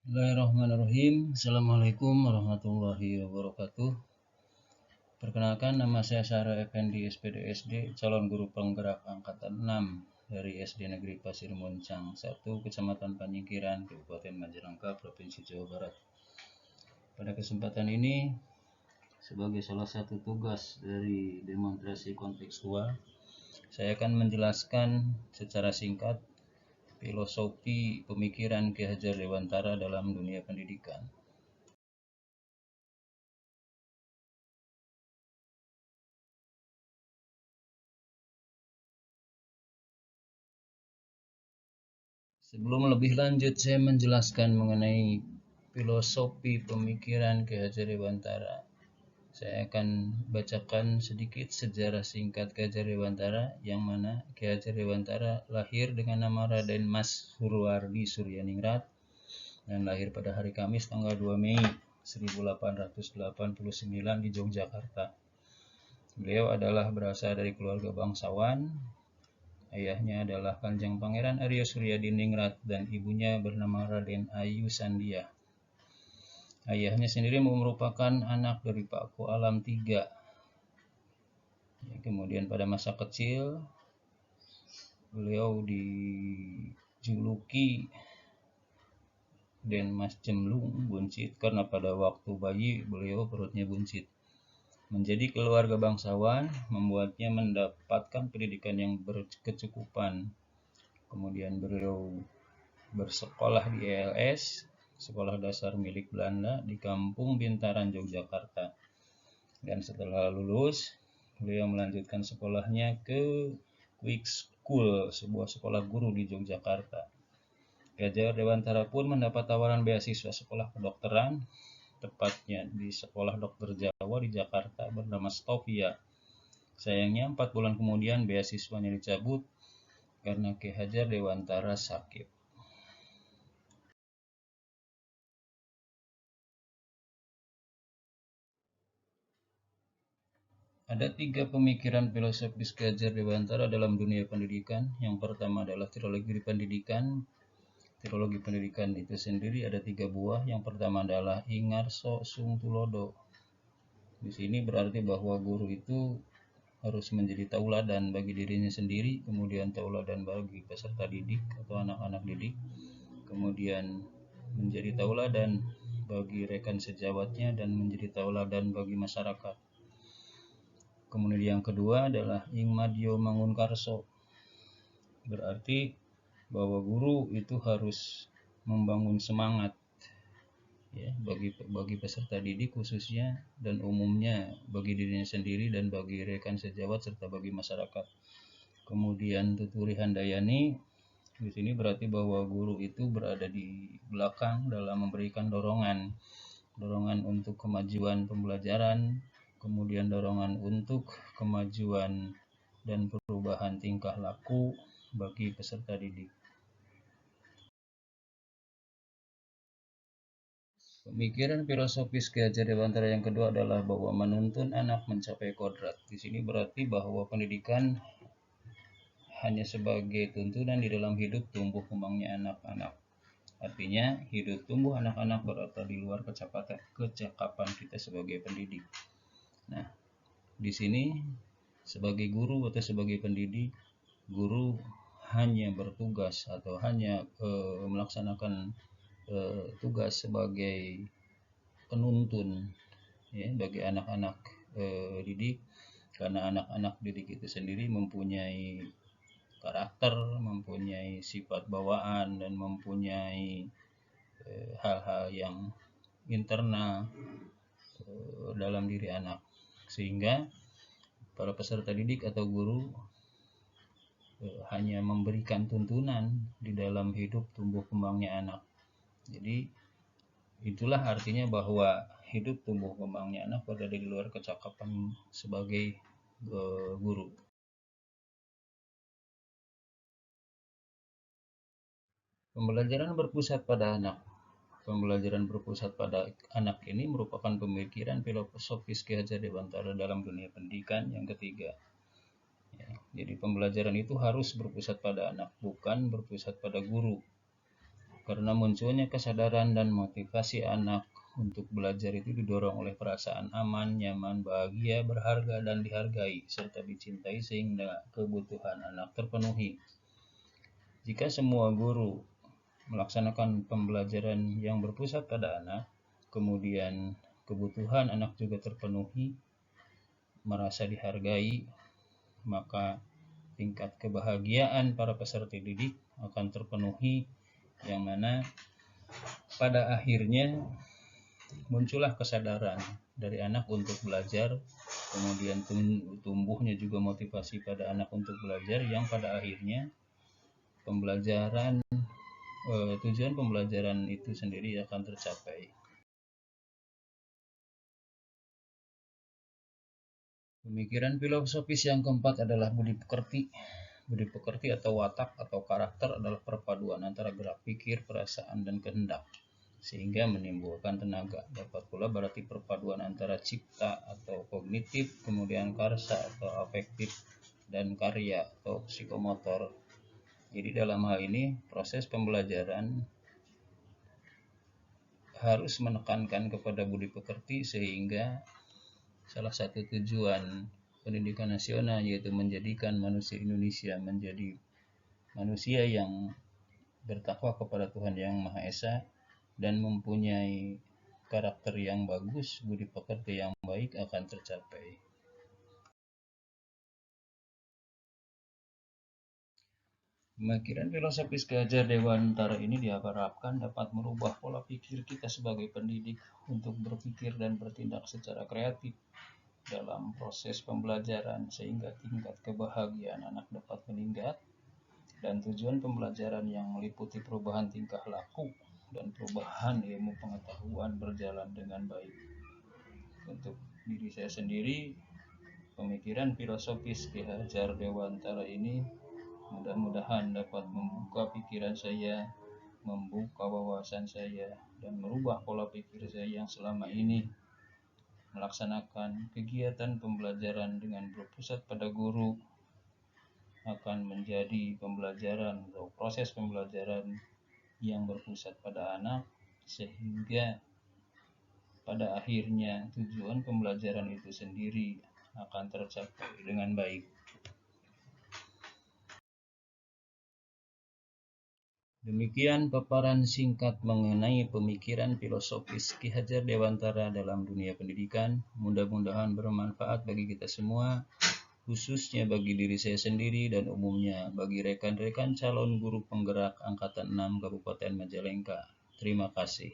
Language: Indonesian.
Bismillahirrahmanirrahim. Assalamualaikum warahmatullahi wabarakatuh. Perkenalkan, nama saya Sarah Effendi SPD SD, calon guru penggerak angkatan 6 dari SD Negeri Pasir Muncang 1, Kecamatan Panyingkiran, Kabupaten Majalengka, Provinsi Jawa Barat. Pada kesempatan ini, sebagai salah satu tugas dari demonstrasi kontekstual, saya akan menjelaskan secara singkat filosofi pemikiran Ki Hajar Dewantara dalam dunia pendidikan. Sebelum lebih lanjut, saya menjelaskan mengenai filosofi pemikiran Ki Hajar Dewantara. Saya akan bacakan sedikit sejarah singkat Ki Hajar Dewantara, yang mana Ki Hajar Dewantara lahir dengan nama Raden Mas Hurwardi Suryaningrat dan lahir pada hari Kamis tanggal 2 Mei 1889 di Yogyakarta. Beliau adalah berasal dari keluarga bangsawan. Ayahnya adalah Kanjeng Pangeran Arya Suryadiningrat dan ibunya bernama Raden Ayu Sandia. Ayahnya sendiri merupakan anak dari Paku Alam III. Kemudian pada masa kecil, beliau dijuluki Den Mas Jemlung buncit karena pada waktu bayi beliau perutnya buncit. Menjadi keluarga bangsawan membuatnya mendapatkan pendidikan yang berkecukupan. Kemudian beliau bersekolah di ELS, sekolah dasar milik Belanda di Kampung Bintaran, Yogyakarta. Dan setelah lulus, beliau melanjutkan sekolahnya ke Quick School, sebuah sekolah guru di Yogyakarta. Ki Hajar Dewantara pun mendapat tawaran beasiswa sekolah kedokteran, tepatnya di Sekolah Dokter Jawa di Jakarta bernama Stovia. Sayangnya 4 bulan kemudian beasiswanya dicabut karena Ki Hajar Dewantara sakit. Ada 3 pemikiran filosofis Ki Hajar Dewantara dalam dunia pendidikan. Yang pertama adalah teologi pendidikan. Teologi pendidikan itu sendiri ada 3 buah. Yang pertama adalah Ingarso Sung Tulodo. Di sini berarti bahwa guru itu harus menjadi tauladan bagi dirinya sendiri, kemudian tauladan bagi peserta didik atau anak-anak didik, kemudian menjadi tauladan bagi rekan sejawatnya dan menjadi tauladan bagi masyarakat. Kemudian yang kedua adalah Ing Madyo Mangunkarso. Berarti bahwa guru itu harus membangun semangat ya, bagi peserta didik khususnya dan umumnya, bagi dirinya sendiri dan bagi rekan sejawat serta bagi masyarakat. Kemudian Tuturi Handayani, di sini berarti bahwa guru itu berada di belakang dalam memberikan dorongan untuk kemajuan pembelajaran, kemudian dorongan untuk kemajuan dan perubahan tingkah laku bagi peserta didik. Pemikiran filosofis Ki Hajar Dewantara yang kedua adalah bahwa menuntun anak mencapai kodrat. Di sini berarti bahwa pendidikan hanya sebagai tuntunan di dalam hidup tumbuh kembangnya anak-anak. Artinya hidup tumbuh anak-anak berada di luar kecakapan kita sebagai pendidik. Nah, di sini sebagai guru atau sebagai pendidik, guru hanya bertugas atau hanya melaksanakan tugas sebagai penuntun ya, bagi anak-anak didik, karena anak-anak didik itu sendiri mempunyai karakter, mempunyai sifat bawaan, dan mempunyai hal-hal yang internal dalam diri anak, sehingga para peserta didik atau guru hanya memberikan tuntunan di dalam hidup tumbuh kembangnya anak. Jadi itulah artinya bahwa hidup tumbuh kembangnya anak berada di luar kecakapan sebagai guru. Pembelajaran berpusat pada anak. Pembelajaran berpusat pada anak ini merupakan pemikiran filosofis Ki Hajar Dewantara dalam dunia pendidikan yang ketiga. Ya, jadi pembelajaran itu harus berpusat pada anak, bukan berpusat pada guru. Karena munculnya kesadaran dan motivasi anak untuk belajar itu didorong oleh perasaan aman, nyaman, bahagia, berharga, dan dihargai, serta dicintai sehingga kebutuhan anak terpenuhi. Jika semua guru melaksanakan pembelajaran yang berpusat pada anak, kemudian kebutuhan anak juga terpenuhi, merasa dihargai, maka tingkat kebahagiaan para peserta didik akan terpenuhi, yang mana pada akhirnya muncullah kesadaran dari anak untuk belajar, kemudian tumbuhnya juga motivasi pada anak untuk belajar, yang pada akhirnya tujuan pembelajaran itu sendiri akan tercapai. Pemikiran filosofis yang keempat adalah budi pekerti. Budi pekerti atau watak atau karakter adalah perpaduan antara gerak pikir, perasaan, dan kehendak, sehingga menimbulkan tenaga. Dapat pula berarti perpaduan antara cipta atau kognitif, kemudian karsa atau afektif, dan karya atau psikomotor. Jadi dalam hal ini proses pembelajaran harus menekankan kepada budi pekerti, sehingga salah satu tujuan pendidikan nasional yaitu menjadikan manusia Indonesia menjadi manusia yang bertakwa kepada Tuhan Yang Maha Esa dan mempunyai karakter yang bagus, budi pekerti yang baik akan tercapai. Pemikiran filosofis Ki Hajar Dewantara ini diharapkan dapat merubah pola pikir kita sebagai pendidik untuk berpikir dan bertindak secara kreatif dalam proses pembelajaran, sehingga tingkat kebahagiaan anak dapat meningkat, dan tujuan pembelajaran yang meliputi perubahan tingkah laku dan perubahan ilmu pengetahuan berjalan dengan baik. Untuk diri saya sendiri, pemikiran filosofis Ki Hajar Dewantara ini mudah-mudahan dapat membuka pikiran saya, membuka wawasan saya, dan merubah pola pikir saya yang selama ini melaksanakan kegiatan pembelajaran dengan berpusat pada guru akan menjadi pembelajaran atau proses pembelajaran yang berpusat pada anak, sehingga pada akhirnya tujuan pembelajaran itu sendiri akan tercapai dengan baik. Demikian paparan singkat mengenai pemikiran filosofis Ki Hajar Dewantara dalam dunia pendidikan. Mudah-mudahan bermanfaat bagi kita semua, khususnya bagi diri saya sendiri dan umumnya bagi rekan-rekan calon guru penggerak Angkatan 6 Kabupaten Majalengka. Terima kasih.